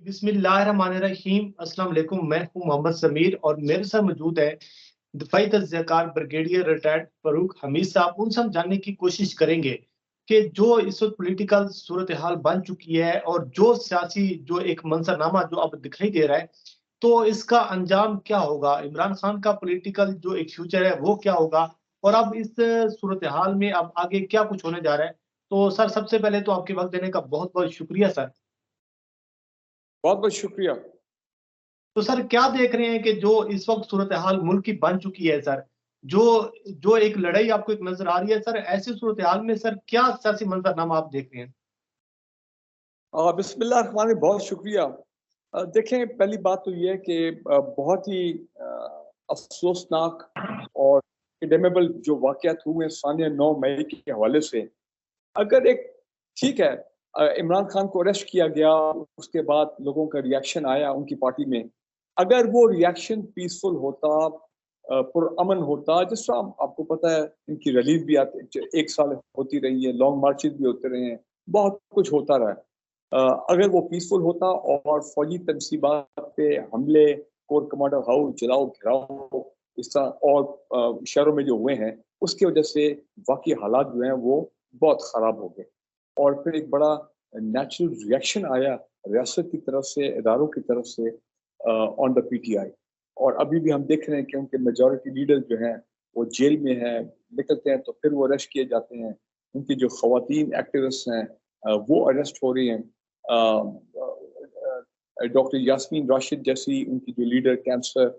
बिस्मिल्लाहिर्रहमानिर्रहीम। अस्सलाम वालेकुम। मैं हूं मोहम्मद समीर और मेरे साथ मौजूद है दफाई तज़कियाकार ब्रिगेडियर रिटायर्ड फरूक हमीद साहब। उनसे हम जानने की कोशिश करेंगे कि जो इस वक्त पॉलिटिकल सूरत हाल बन चुकी है और जो सियासी जो एक मंजरनामा जो अब दिखाई दे रहा है, तो इसका अंजाम क्या होगा, इमरान खान का पॉलिटिकल जो एक फ्यूचर है वो क्या होगा, और अब इस सूरत हाल में अब आगे क्या कुछ होने जा रहा है। तो सर, सबसे पहले तो आपके वक्त देने का बहुत बहुत शुक्रिया सर। बहुत बहुत शुक्रिया। तो सर, क्या देख रहे हैं कि जो इस वक्त सूरत हाल मुल्क की बन चुकी है सर, जो जो एक लड़ाई आपको एक नजर आ रही है सर, ऐसी सूरत हाल में सर क्या सियासी मंजरनामा आप देख रहे हैं? बिस्मिल्लाह रहमान, बहुत शुक्रिया। देखें, पहली बात तो ये है कि बहुत ही अफसोसनाक और कंडेमेबल जो वाक़यात हुए सानिया 9 मई के हवाले से, अगर एक ठीक है, इमरान खान को अरेस्ट किया गया, उसके बाद लोगों का रिएक्शन आया उनकी पार्टी में। अगर वो रिएक्शन पीसफुल होता, पुरअमन होता, जिस तरह आपको पता है इनकी रैलीज भी आती, 1 साल होती रही है, लॉन्ग मार्चेज भी होते रहे हैं, बहुत कुछ होता रहा है। अगर वो पीसफुल होता और फौजी तनसीबात पे हमले, कोर कमांडर हाउस जलाओ घिराओ, इस तरह और शहरों में जो हुए हैं, उसकी वजह से वाकई हालात जो हैं वो बहुत ख़राब हो गए। और फिर एक बड़ा नेचुरल रिएक्शन आया रियासत की तरफ से, इदारों की तरफ से ऑन द पीटीआई। और अभी भी हम देख रहे हैं कि उनके मेजॉरिटी लीडर जो हैं वो जेल में हैं, निकलते हैं तो फिर वो अरेस्ट किए जाते हैं। उनकी जो खवातीन एक्टिविस्ट हैं वो अरेस्ट हो रही हैं। डॉक्टर यास्मीन राशिद जैसी उनकी जो leader, cancer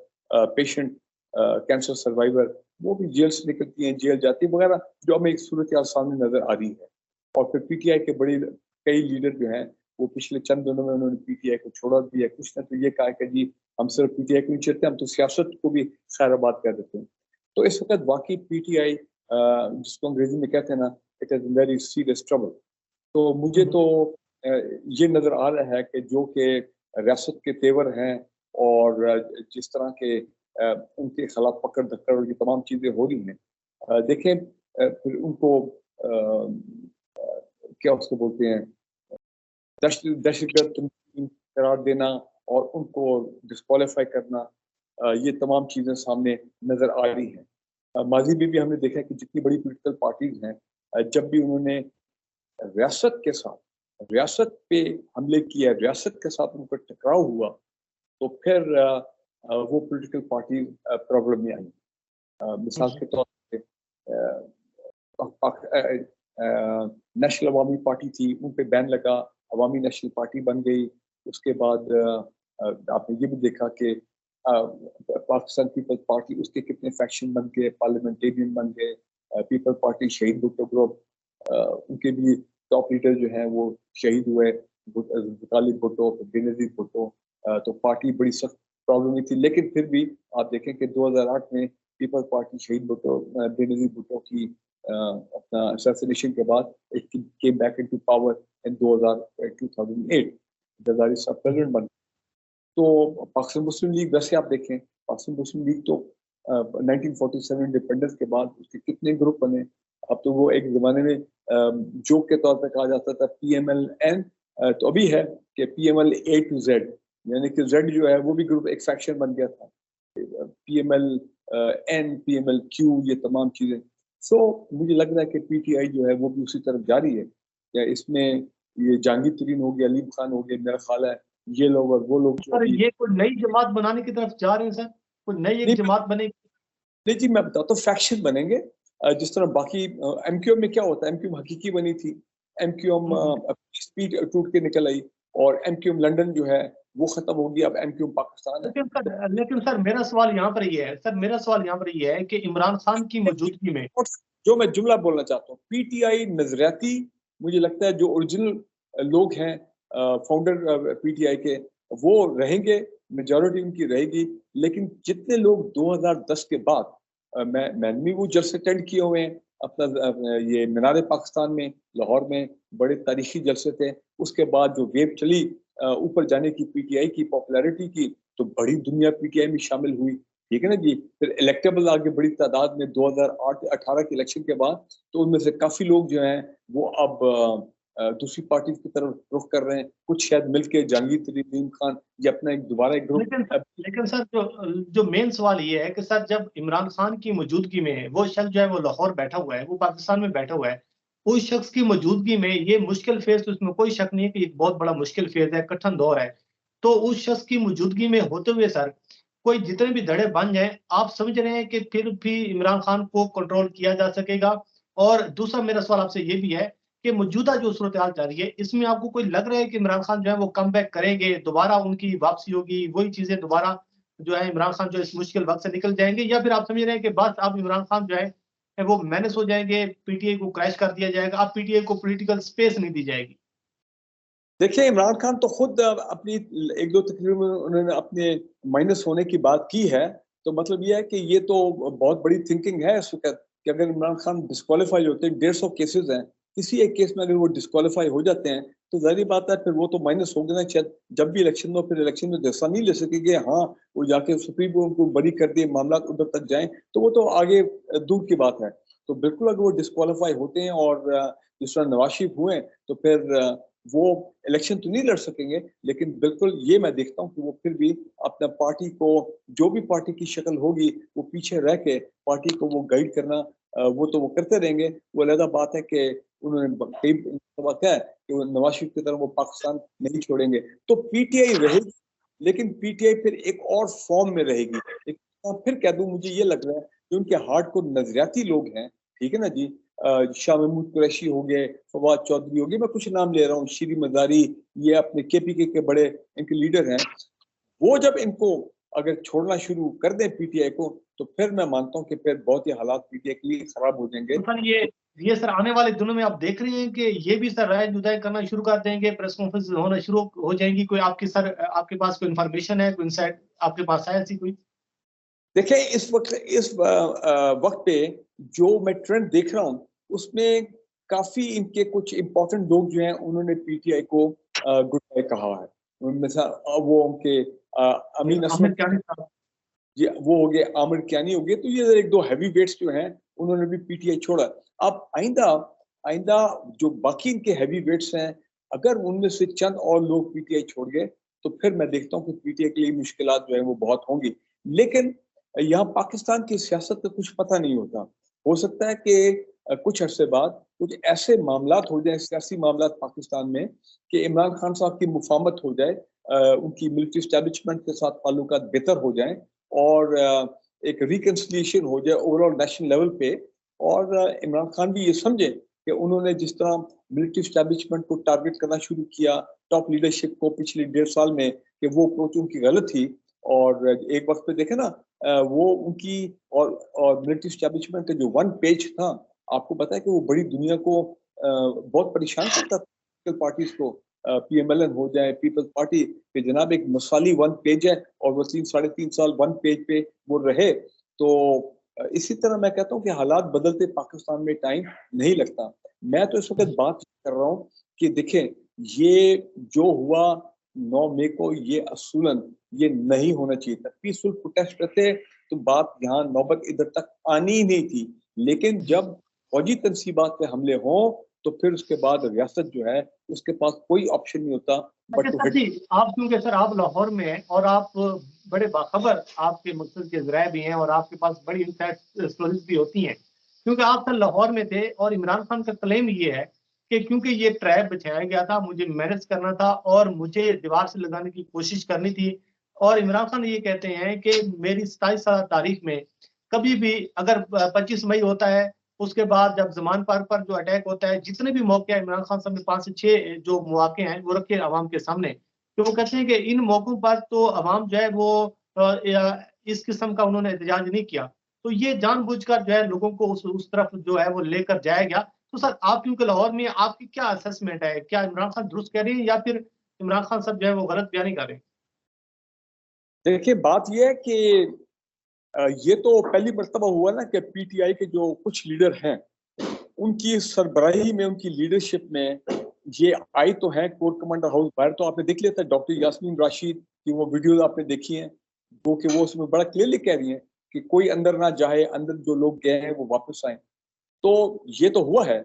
patient, cancer survivor, वो भी जेल से निकलती हैं, जेल जाती है वगैरह, जो हमें एक सूरत सामने नजर आ रही है। और फिर पीटीआई के बड़े कई लीडर जो हैं वो पिछले चंद दिनों में उन्होंने पीटीआई को छोड़ा भी है। कुछ ने तो ये कहा कि जी हम सिर्फ पीटीआई को नहीं चाहते, हम तो सियासत को भी खैराबाद कर देते हैं। तो इस वक्त वाकई पीटीआई, जिसको अंग्रेजी में कहते हैं ना, it is very serious trouble. तो मुझे तो ये नजर आ रहा है कि जो कि रियासत के तेवर हैं और जिस तरह के उनके खिलाफ पकड़ धक्कड़ और ये तमाम चीजें हो रही हैं, देखें, फिर उनको क्या उसको बोलते हैं, दहशतगर्द तंजीम करार देना और उनको डिस्क्वालीफाई करना, ये तमाम चीजें सामने नजर आ रही हैं। माजी में भी हमने देखा कि जितनी बड़ी पॉलिटिकल पार्टीज हैं, जब भी उन्होंने रियासत पे हमले किया, रियासत के साथ उनका टकराव हुआ, तो फिर वो पॉलिटिकल पार्टी प्रॉब्लम में आई। मिसाल के तौर पे नेशनल अवामी पार्टी थी, उन पे बैन लगा, अवामी नेशनल पार्टी बन गई। उसके बाद आपने ये भी देखा कि पाकिस्तान पीपल्स पार्टी, उसके कितने फैक्शन बन गए, पार्लियामेंटेरियन बन गए। पीपल पार्टी, शहीद भुट्टो ग्रुप, उनके भी टॉप लीडर जो हैं वो शहीद हुए, गालिब भुट्टो, बेनजीर भुट्टो। तो पार्टी बड़ी सख्त प्रॉब्लम में थी, लेकिन फिर भी आप देखें कि 2008 में पीपल पार्टी शहीद भुट्टो, बेनजीर भुट्टो की अपना असैसिनेशन के बाद it came back into power in 2008। Zardari साहब प्रेसिडेंट बन। तो पाकिस्तान मुस्लिम लीग, वैसे आप देखें पाकिस्तान मुस्लिम लीग तो 1947 इंडिपेंडेंस के बाद उसके कितने ग्रुप बने। अब तो वो एक जमाने में जोक के तौर पे कहा जाता था PMLN, तो अभी है कि PML A to Z, यानी कि Z जो है वो भी ग्रुप एक फैक्शन बन गया था। PMLN, PMLQ, ये तमाम चीजें। सो मुझे लग रहा है कि PTI जो है वो भी उसी तरफ जारी है। या इसमें ये जहांगीर तरीन हो गया, अलीम खान हो गया, मेरा ख्याल है ये लोग और वो लोग सर, ये कोई नई जमात बनाने की तरफ जा रहे हैं सर? कोई नई एक जमात बनेगी? नहीं जी, मैं बताता हूँ, फैक्शन बनेंगे। जिस तरह बाकी MQM में क्या होता है, MQM हकीकी बनी थी, MQM स्पीड टूट के निकल आई, और MQM लंदन जो है वो खत्म हो गया, अब MQM पाकिस्तान है। लेकिन सर, मेरा सवाल यहाँ पर ये है सर, मेरा सवाल यहाँ पर ये है कि इमरान खान की मौजूदगी में जो मैं जुमला बोलना चाहता हूँ, PTI नजरियाती, मुझे लगता है जो ओरिजिनल लोग हैं, फाउंडर PTI के, वो रहेंगे, मेजॉरिटी उनकी रहेगी। लेकिन जितने लोग 2010 के बाद, मैंने भी वो जलसे अटेंड किए हुए हैं, अपना ये मीनार पाकिस्तान में, लाहौर में बड़े तारीखी जलसे थे। उसके बाद जो वेव चली ऊपर जाने की PTI की पॉपुलैरिटी की, तो बड़ी दुनिया PTI में शामिल हुई, ठीक है ना जी। फिर इलेक्टेबल आगे बड़ी तादाद में 2008-18 के इलेक्शन के बाद, तो उनमें से काफी लोग जो हैं वो अब دوسری پارٹی کی طرف رخ کر رہے ہیں، کچھ شاید مل کے جہانگیر ترین خان یا اپنا ایک دوبارہ ایک گروپ. لیکن سر جو مین سوال یہ ہے کہ سر جب عمران خان کی موجودگی میں وہ شخص جو ہے وہ لاہور بیٹھا ہوا ہے، وہ پاکستان میں بیٹھا ہوا ہے، اس شخص کی موجودگی میں یہ مشکل فیز، اس میں کوئی شک نہیں ہے کہ ایک بہت بڑا مشکل فیز ہے، کٹھن دور ہے، تو اس شخص کی موجودگی میں ہوتے ہوئے سر کوئی جتنے بھی دھڑے بن جائیں، آپ سمجھ رہے ہیں کہ پھر بھی عمران خان کو کنٹرول کیا جا سکے گا؟ اور دوسرا میرا سوال آپ سے یہ بھی ہے کہ موجودہ جو صورتحال جاری ہے اس میں آپ کو کوئی لگ رہا ہے کہ عمران خان جو ہے وہ کم بیک کریں گے، دوبارہ ان کی واپسی ہوگی، وہی چیزیں دوبارہ جو ہے عمران خان جو اس مشکل وقت سے نکل جائیں گے، یا پھر آپ سمجھ رہے ہیں کہ بس اب عمران خان جو ہے وہ مینس ہو جائیں گے، پی ٹی آئی کو کریش کر دیا جائے گا، اب پی ٹی آئی کو پولیٹیکل سپیس نہیں دی جائے گی؟ دیکھیں عمران خان تو خود اپنی ایک دو تقریر میں انہوں نے اپنے مائنس ہونے کی بات کی ہے، تو مطلب یہ ہے کہ یہ تو بہت بڑی تھنکنگ ہے اس وقت کہ اگر عمران خان ڈسکوالیفائی ہوتے ہیں، 150 کیسز ہیں، کسی ایک کیس میں اگر وہ ڈسکوالیفائی ہو جاتے ہیں تو ظاہری بات ہے پھر وہ تو مائنس ہو گیا نا، شاید جب بھی الیکشن ہو پھر الیکشن میں حصہ نہیں لے سکیں گے. ہاں وہ جا کے سپریم کورٹ کو بری کر دیے، معاملات ادھر تک جائیں تو وہ تو آگے دور کی بات ہے. تو بالکل اگر وہ ڈسکوالیفائی ہوتے ہیں اور جس طرح نواز شریف ہوئے تو پھر وہ الیکشن تو نہیں لڑ سکیں گے، لیکن بالکل یہ میں دیکھتا ہوں کہ وہ پھر بھی اپنا پارٹی کو، جو بھی پارٹی کی شکل ہوگی وہ پیچھے رہ کے پارٹی کو وہ گائیڈ کرنا وہ تو وہ کرتے رہیں گے. وہ علیحدہ بات ہے کہ انہوں نے کئی دفعہ کہا ہے کہ وہ نواز شریف کی طرح وہ پاکستان نہیں چھوڑیں گے. تو پی ٹی آئی رہے گی، لیکن پی ٹی آئی پھر ایک اور فارم میں رہے گی. پھر کہہ دوں مجھے یہ لگ رہا ہے کہ ان کے ہارڈ کو نظریاتی لوگ ہیں، ٹھیک ہے نا جی، شاہ محمود قریشی ہو گئے، فواد چودھری ہو گئے، میں کچھ نام لے رہا ہوں، شیری مزاری، یہ اپنے کے پی کے بڑے ان کے لیڈر ہیں. وہ جب ان کو اگر چھوڑنا شروع کر دیں پی ٹی آئی کو تو پھر میں مانتا ہوں کہ پھر بہت ہی حالات پی ٹی آئی کے لیے خراب ہو جائیں گے. یہ سر آنے والے دنوں میں آپ دیکھ رہے ہیں کہ یہ بھی سر رائے جدائی کرنا شروع کر دیں گے، پریس کانفرنس ہونا شروع ہو جائیں گی؟ کوئی آپ کی سر آپ کے پاس کوئی انفارمیشن ہے، کوئی انسائٹ آپ کے پاس ہے ایسی کوئی؟ دیکھیں اس وقت پہ جو میں ٹرینڈ دیکھ رہا ہوں اس میں کافی ان کے کچھ امپورٹنٹ لوگ جو ہیں انہوں نے پی ٹی آئی کو گڈ بائی کہا ہے. ان میں سے وہ ان کے امین اسمت جی وہ ہو گئے، عامر کیانی ہو گئے. تو یہ ایک دو ہیوی ویٹس جو ہیں انہوں نے بھی پی ٹی آئی چھوڑا. اب آئندہ جو باقی ان کے ہیوی ویٹس ہیں اگر ان میں سے چند اور لوگ پی ٹی آئی چھوڑ گئے تو پھر میں دیکھتا ہوں کہ پی ٹی آئی کے لیے مشکلات جو ہیں وہ بہت ہوں گی. لیکن یہاں پاکستان کی سیاست کا کچھ پتہ نہیں ہوتا، ہو سکتا ہے کہ کچھ عرصے بعد کچھ ایسے معاملات ہو جائیں، سیاسی معاملات پاکستان میں، کہ عمران خان صاحب کی مفاہمت ہو جائے، ان کی ملٹری اسٹیبلشمنٹ کے ساتھ تعلقات بہتر ہو جائیں اور ایک ریکنسلیشن ہو جائے اوور آل نیشنل لیول پہ، اور عمران خان بھی یہ سمجھے کہ انہوں نے جس طرح ملٹری اسٹیبلشمنٹ کو ٹارگٹ کرنا شروع کیا ٹاپ لیڈرشپ کو پچھلے 1.5 سال میں، کہ وہ اپروچ ان کی غلط تھی. اور ایک وقت پہ دیکھیں نا وہ ان کی اور ملٹری اسٹیبلشمنٹ کا جو ون پیج تھا، آپ کو پتا ہے کہ وہ بڑی دنیا کو بہت پریشان کرتا تھا پارٹیز کو، پی ایم ایل این ہو جائے، پیپلز پارٹی، کہ جناب ایک مثالی ون پیج ہے اور وہ 3-3.5 سال ون پیج پہ وہ رہے. تو اسی طرح میں کہتا ہوں کہ حالات بدلتے پاکستان میں ٹائم نہیں لگتا. میں تو اس وقت بات کر رہا ہوں کہ دیکھیں یہ جو ہوا 9 مئی کو یہ اصولاً یہ نہیں ہونا چاہیے تھا. پیسفل پروٹیسٹ رہتے تو بات یہاں نوبت ادھر تک آنی ہی نہیں تھی. لیکن جب فوجی تنصیبات پہ حملے ہوں تو پھر اس کے بعد ریاست جو ہے اس کے پاس کوئی آپشن نہیں ہوتا بٹ ٹو ہٹ. آپ کیونکہ سر آپ لاہور میں ہیں اور آپ بڑے باخبر آپ کے مقصد کے ذرائع بھی ہیں اور آپ کے پاس بڑی انسائٹ اسٹوریز بھی ہوتی ہیں، کیونکہ آپ سر لاہور میں تھے. اور عمران خان کا کلیم یہ ہے کہ کیونکہ یہ ٹریپ بچھایا گیا تھا، مجھے مینج کرنا تھا اور مجھے دیوار سے لگانے کی کوشش کرنی تھی. اور عمران خان یہ کہتے ہیں کہ میری 27 سالہ تاریخ میں کبھی بھی اگر 25 مئی ہوتا ہے، اس کے بعد جب زمان پار پر جو اٹیک ہوتا ہے، جتنے بھی موقع ہیں عمران خان صاحب نے 5 سے 6 جو مواقع ہیں وہ رکھے عوام کے سامنے، کہ وہ کہتے ہیں کہ ان موقعوں پر تو عوام جو ہے وہ اس قسم کا انہوں نے احتجاج نہیں کیا. تو یہ جان بوجھ کر جو ہے لوگوں کو اس طرف جو ہے وہ لے کر جایا گیا. تو سر آپ کیونکہ لاہور میں آپ کی کیا اسسمنٹ ہے؟ کیا عمران خان درست کہہ رہے ہیں یا پھر عمران خان صاحب جو ہے وہ غلط بیانی کر رہے ہیں؟ دیکھیے بات یہ ہے کہ یہ تو پہلی مرتبہ ہوا نا کہ پی ٹی آئی کے جو کچھ لیڈر ہیں ان کی سربراہی میں، ان کی لیڈرشپ میں یہ آئی تو ہیں کور کمانڈر ہاؤس باہر. تو آپ نے دیکھ لیا تھا ڈاکٹر یاسمین راشد کی وہ ویڈیوز آپ نے دیکھی ہیں، وہ کہ وہ اس میں بڑا کلیئرلی کہہ رہی ہیں کہ کوئی اندر نہ جائے، اندر جو لوگ گئے ہیں وہ واپس آئیں. تو یہ تو ہوا ہے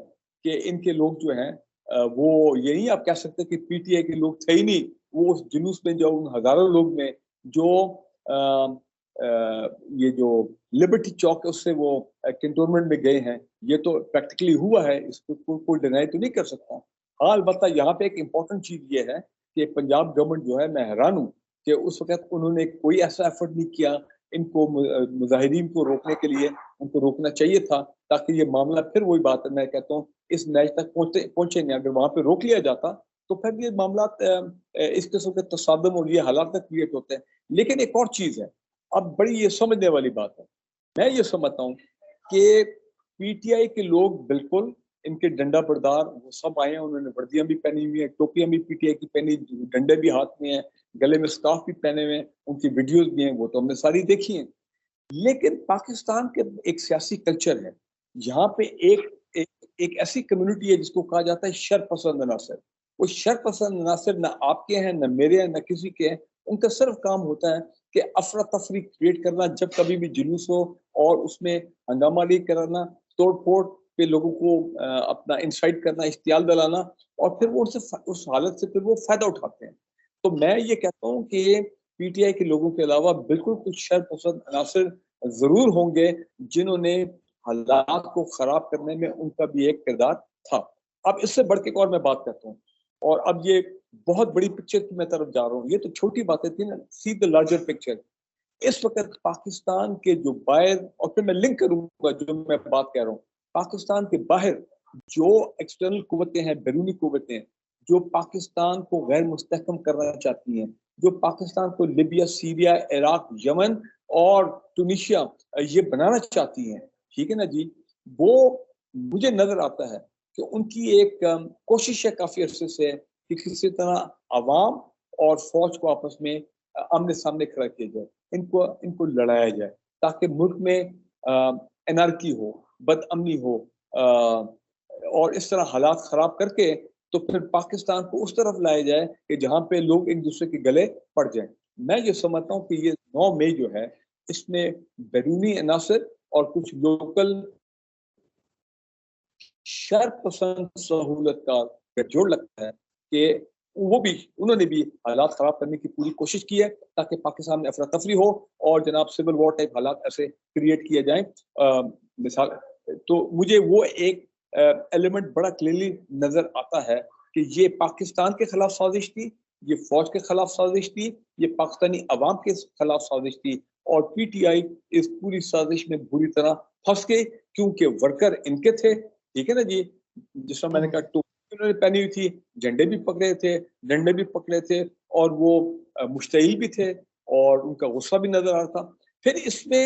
کہ ان کے لوگ جو ہیں वो ये नहीं आप कह सकते कि पीटीआई के लोग थे ही नहीं, वो उस जुलूस में जो उन हजारों लोग में जो ये जो लिबर्टी चौक है उससे वो कैंटोनमेंट में गए हैं, ये तो प्रैक्टिकली हुआ है, इसको कोई डिनाई तो नहीं कर सकता। हाँ, अलबत्ता यहाँ पे एक इम्पोर्टेंट चीज ये है कि पंजाब गवर्नमेंट जो है, मैं हैरान हूँ कि उस वक्त उन्होंने कोई ऐसा एफर्ट नहीं किया इनको मुजाहिरीन को रोकने के लिए। उनको रोकना चाहिए था ताकि ये मामला, फिर वही बात है, मैं कहता हूँ इस मैच तक पहुंचे नहीं। अगर वहां पे रोक लिया जाता तो फिर ये मामला इस किस्म के तसादम और ये हालात तक क्रिएट होते हैं। लेकिन एक और चीज है, अब बड़ी ये समझने वाली बात है, मैं ये समझता हूँ कि पीटीआई के लोग बिल्कुल इनके डंडा बरदार वो सब आए हैं, उन्होंने वर्दियां भी पहनी हुई है, टोपियां भी पीटीआई की पहनी, डंडे भी हाथ में हैं, गले में स्कार्फ भी पहने हुए हैं, उनकी वीडियोस भी हैं, वो तो हमने सारी देखी हैं। लेकिन पाकिस्तान के एक सियासी कल्चर है, यहाँ पे एक ऐसी कम्युनिटी है जिसको कहा जाता है शरपसंद अनासर। वो शरपसंद अनासर ना आपके हैं, ना मेरे हैं, ना किसी के हैं। उनका सिर्फ काम होता है कि अफरा तफरी क्रिएट करना, जब कभी भी जुलूस हो और उसमें हंगामा कराना, तोड़ फोड़ पे लोगों को अपना इंसाइट करना, इश्तियाल दिलाना, और फिर वो उनसे उस हालत से फिर वो फायदा उठाते हैं। तो मैं ये कहता हूँ कि पीटीआई के लोगों के अलावा बिल्कुल कुछ शरपसंद अनासर जरूर होंगे जिन्होंने हालात को खराब करने में उनका भी एक किरदार था। अब इससे बढ़ के और मैं बात करता हूँ, और अब ये बहुत बड़ी पिक्चर की मैं तरफ जा रहा हूँ। ये तो छोटी बातें थी ना, सी द लार्जर पिक्चर। इस वक्त पाकिस्तान के जो बाहर, और फिर मैं लिंक करूंगा जो मैं बात कह रहा हूँ, पाकिस्तान के बाहर जो एक्सटर्नल कुव्वतें हैं, बैरूनी कुव्वतें, जो पाकिस्तान को गैर मुस्तहकम करना चाहती हैं, जो पाकिस्तान को लिबिया, सीरिया, इराक, यमन और टूनिशिया ये बनाना चाहती हैं, ठीक है ना जी, वो मुझे नजर आता है कि उनकी एक कोशिश है काफी अरसे से कि किसी तरह अवाम और फौज को आपस में आमने सामने खड़ा किया जाए, इनको लड़ाया जाए, ताकि मुल्क में एनार्की हो, बदअमनी हो, और इस तरह हालात खराब करके तो फिर पाकिस्तान को उस तरफ लाया जाए कि जहां पे लोग एक दूसरे के गले पड़ जाएं। मैं ये समझता हूँ कि ये 9 मई जो है, इसमें बैरूनी अनासर और कुछ लोकल शरपसंद सहूलतकार गठजोड़ लगता है कि उन्होंने भी हालात खराब करने की पूरी कोशिश की है ताकि पाकिस्तान में अफरा तफरी हो और जनाब सिविल वॉर टाइप हालात ऐसे क्रिएट किए जाएं। मिसाल तो मुझे वो एक एलिमेंट बड़ा क्लियरली नजर आता है कि ये पाकिस्तान के खिलाफ साजिश थी, ये फौज के खिलाफ साजिश थी, ये पाकिस्तानी अवाम के खिलाफ साजिश थी, और पीटीआई इस पूरी साजिश में बुरी तरह फंस गई क्योंकि वर्कर इनके थे, ठीक है ना जी। जिस तरह मैंने कहा, टोपी उन्होंने पहनी हुई थी, झंडे भी पकड़े थे, डंडे भी पकड़े थे, और वो मुश्तइल भी थे, और उनका गुस्सा भी नजर आ रहा था। फिर इसमें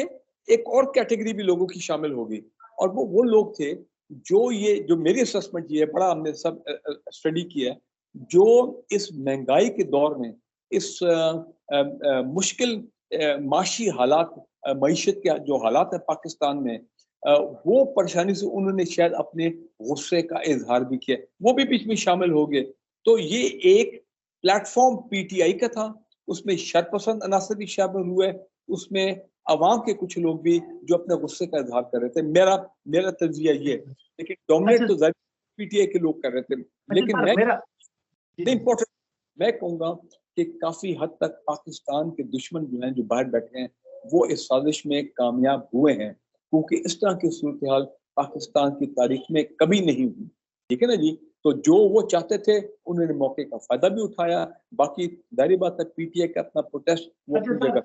एक और कैटेगरी भी लोगों की शामिल होगी, और वो लोग थे जो मेरी असेसमेंट ये है, बड़ा हमने सब स्टडी किया है, जो इस महंगाई के दौर में, इस मुश्किल माशी हालात, मईशत के जो हालात है पाकिस्तान में, वो परेशानी से उन्होंने शायद अपने गुस्से का इजहार भी किया, वो भी बीच में शामिल हो गए। तो ये एक प्लेटफॉर्म पीटीआई का था, उसमें शरपसंद अनासर भी शामिल हुए, उसमें अवाम के कुछ लोग भी जो अपने गुस्से का इजहार कर रहे थे। मेरा तज्जिया ये, लेकिन डोमिनेट तो पीटीआई के लोग कर रहे थे। लेकिन मैं कहूँगा कि काफी हद तक पाकिस्तान के दुश्मन जो हैं, जो बाहर बैठे हैं, वो इस साजिश में कामयाब हुए हैं, क्योंकि इस तरह की सूरत हाल पाकिस्तान की तारीख में कभी नहीं हुई, ठीक है ना जी। तो जो वो चाहते थे उन्होंने मौके का फायदा भी उठाया। बाकी दायरी बात है, पीटीआई का अपना प्रोटेस्ट वो अपनी जगह